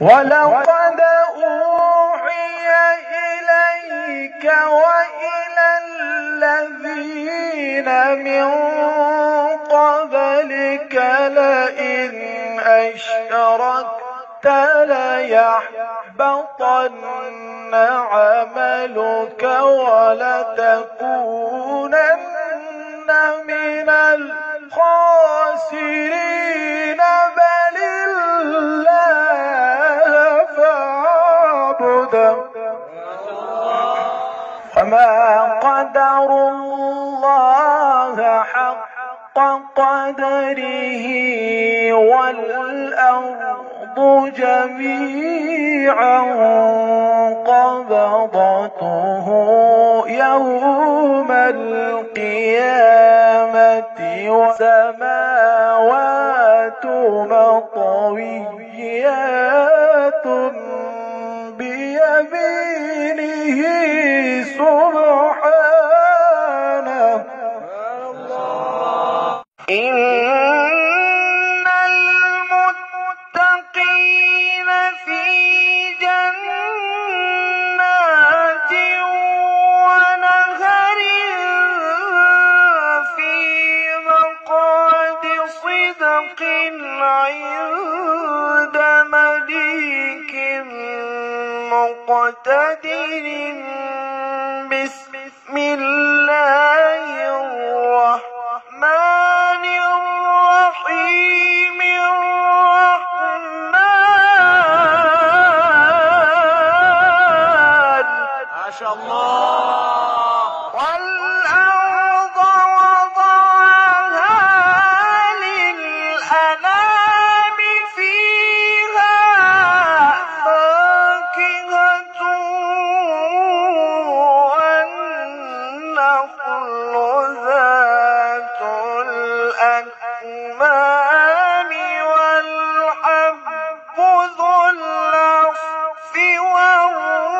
ولقد أوحي إليك وإلى الذين من قبلك لئن أشركت ليحبطن عملك ولتكونن من الخاسرين. بل الله فاعبد وما قدروا الله حق قدره والأرض جميعا قبضته يوم القيامة والسماوات مطويات بيمينه سبحانه. إن المتقين في جنات ونهر في مقعد صدق عند مليك مقتدر. بسم الله الرحمن الرحيم. الرحمن ما شاء الله. والأرض وضعها للأنام فيها فاكهة والنخل ذات الأكمام والحب ذو العصف والريحان.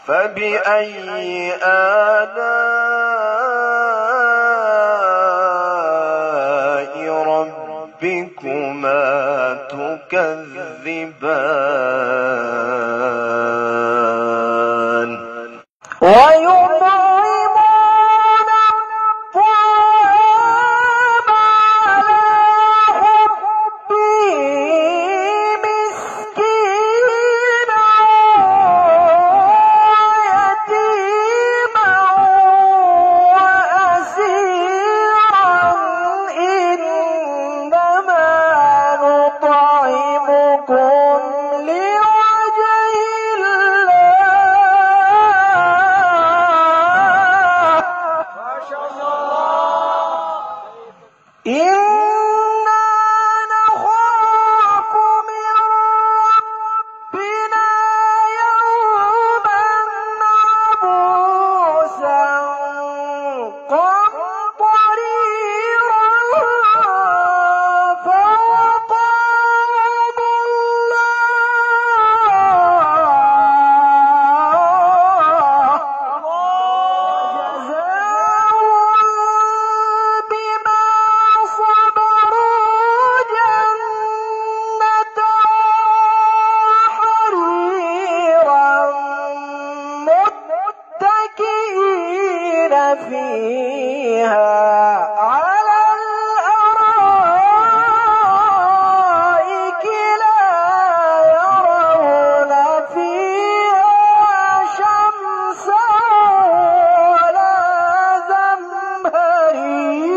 فبأي آلاء ربكما تكذبان؟ ويطعمون الطعام على حبه مسكينا ويتيما وأسيرا إنما نطعمكم لوجه الله. ما شاء الله. إنا نخاف من ربنا يوما عبوسا قمطريرا فوقاهم الله جزاؤهم بما صبروا جنة وحريرا متكئين فيها على الأرائك لا يرون فيها شمسا ولا زمهريرا.